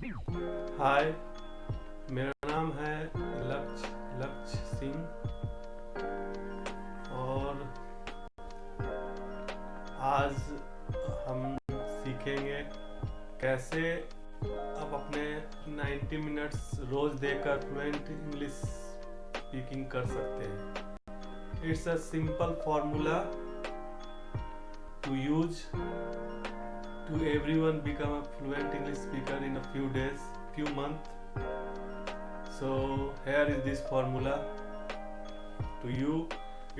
हाय, मेरा नाम है लक्ष्य लक्ष्य सिंह। और आज हम सीखेंगे कैसे आप अपने 90 मिनट्स रोज देकर फ्लुएंट इंग्लिश स्पीकिंग कर सकते हैं। It's a simple formula to use to everyone become a fluent English speaker in a few days, few months. So here is this formula to you.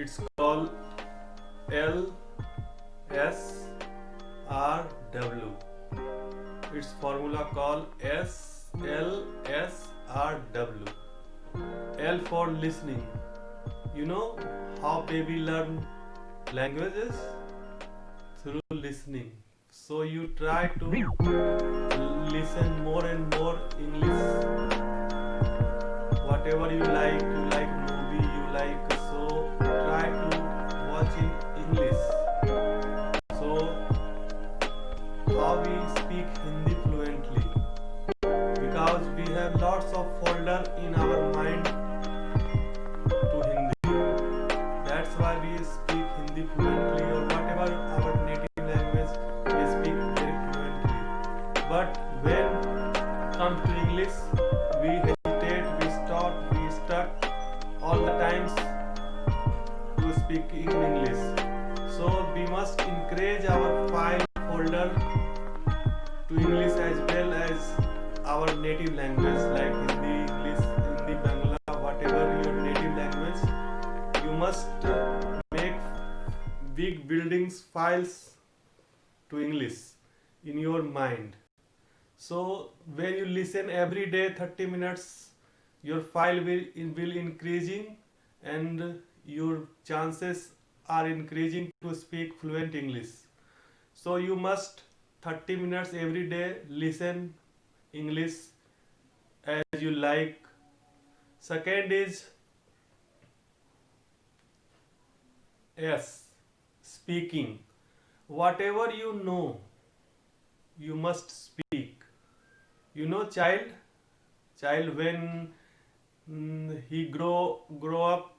It's called LSRW. It's formula called SLSRW. L for listening. You know how baby learn languages? Through listening. So you try to listen more and more English. Whatever you like movie, you like, so try to watch in English. So how we speak Hindi fluently? Because we have lots of folder in our mind to Hindi. That's why we speak Hindi fluently, or whatever our native language we speak very fluently. But when comes to English, we hesitate, we stop, we stuck all the times to speak in English. So we must encourage our file folder to English as well as our native language like Hindi, English, Hindi, Bangla, whatever your native language. You must make big buildings files to English in your mind. So when you listen every day 30 minutes, your file will increasing, and your chances are increasing to speak fluent English. So you must 30 minutes every day listen English as you like. Second is S, speaking. Whatever you know, you must speak. You know, child when he grow up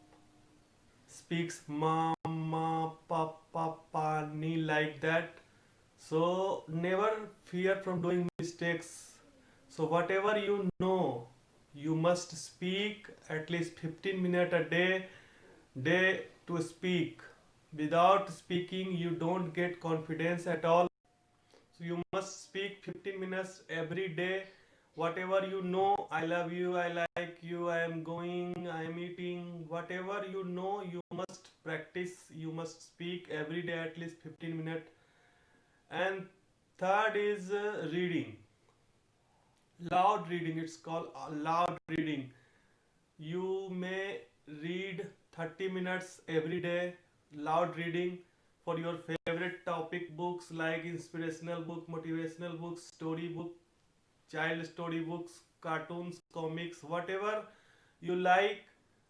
speaks mama papa pani like that. So never fear from doing mistakes. So whatever you know, you must speak at least 15 minutes a day to speak. Without speaking, you don't get confidence at all. So you must speak 15 minutes every day. Whatever you know, I love you, I like you, I am going, I am eating, whatever you know, you must practice. You must speak every day at least 15 minutes. And third is reading. Loud reading, it's called loud reading. You may read 30 minutes every day, loud reading for your favorite topic books like inspirational book, motivational books, story book, child story books, cartoons, comics, whatever you like.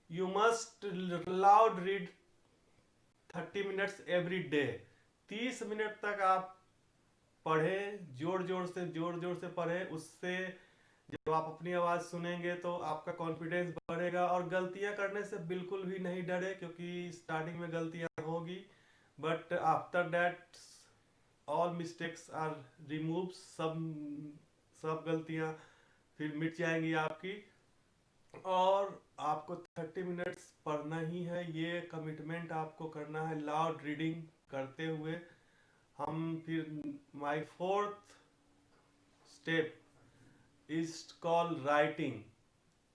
You must loud read 30 minutes every day. 30 minute तक आप पढ़ें, जोर जोर से पढ़ें। उससे जब आप अपनी आवाज़ सुनेंगे तो आपका कॉन्फिडेंस बढ़ेगा। और गलतियां करने से बिल्कुल भी नहीं डरे, क्योंकि स्टार्टिंग में गलतियां होगी, but after that all mistakes are remove. सब गलतियां फिर मिट जाएंगी आपकी। और आपको 30 मिनट्स पढ़ना ही है, ये कमिटमेंट आपको करना है लाउड रीडिंग करते हुए। हम फिर my fourth step is call writing.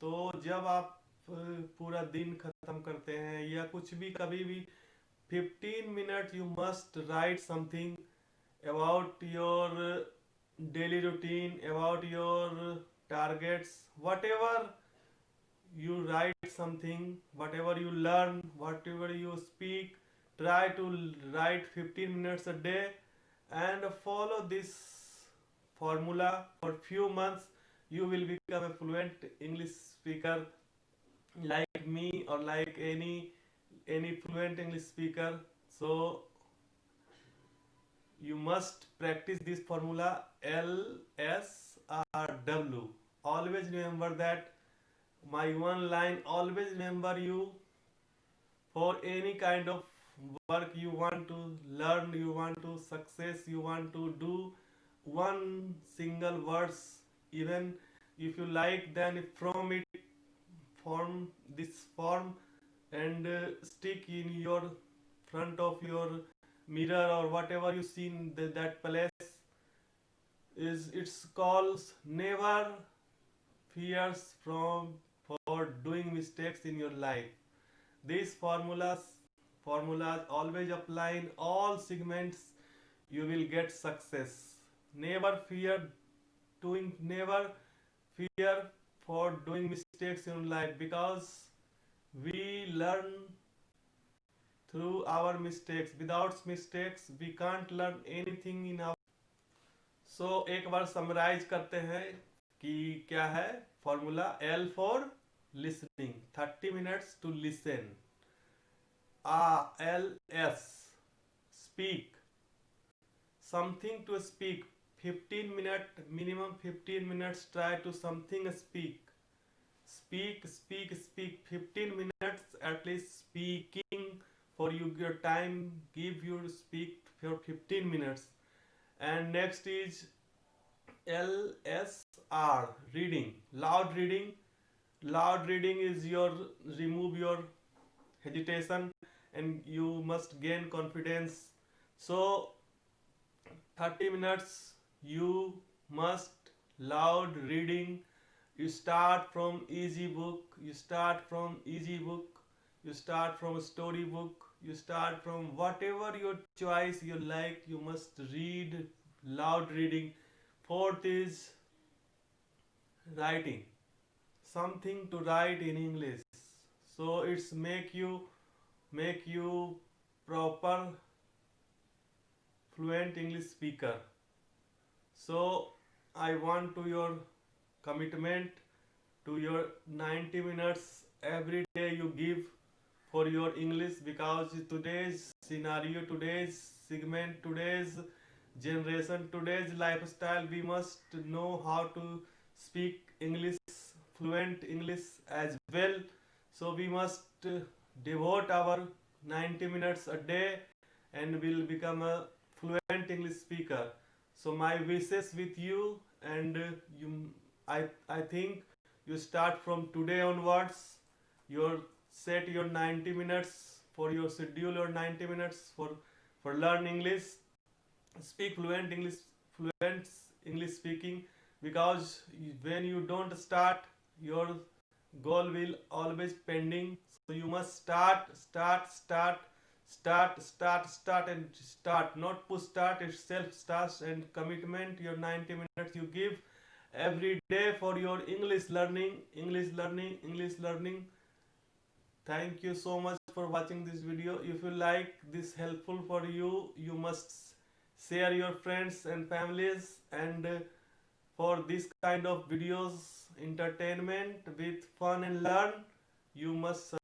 तो जब आप पूरा दिन खत्म करते हैं या कुछ भी कभी भी, 15 minute you must write something about your daily routine, about your targets, what ever you write something, whatever you learn, whatever you speak, try to write 15 minutes a day and follow this formula for few months. You will become a fluent English speaker like me, or like any fluent English speaker. So you must practice this formula LSRW. always remember that. My one line, always remember you for any kind of work you want to learn, you want to success, you want to do one single words, even if you like, then from it form this form and stick in your front of your mirror or whatever you see in that place. Is it's calls never fears from for doing mistakes in your life. These formulas always apply in all segments. You will get success. Never fear never fear for doing mistakes in life, because we learn through our mistakes. Without mistakes we can't learn anything in our. सो एक बार summarise करते हैं कि क्या है formula. L for listening, 30 minutes to listen. LS, speak, something to speak. 15 minutes, minimum 15 minutes, try to something speak. Speak 15 minutes at least speaking. For you your time, give you speak for 15 minutes. And next is LSR, reading, loud reading. Loud reading is your remove your hesitation and you must gain confidence. So 30 minutes you must loud reading. You start from easy book, you start from easy book, you start from story book, you start from whatever your choice you like, you must read loud reading. Fourth is writing, something to write in English. So it's make you proper fluent English speaker. So I want to your commitment to your 90 minutes every day you give for your English, because today's scenario, today's segment, today's generation, today's lifestyle, we must know how to speak English, fluent English as well. So we must devote our 90 minutes a day and will become a fluent English speaker. So my wishes with you, and you, I think you start from today onwards. Your set your 90 minutes for your schedule, or 90 minutes for learn English, speak fluent English speaking. Because when you don't start, your goal will always pending. So you must start and start, not push start itself, starts. And commitment, your 90 minutes you give every day for your English learning. Thank you so much for watching this video. If you like this helpful for you, you must share your friends and families. And for this kind of videos, entertainment with fun and learn, you must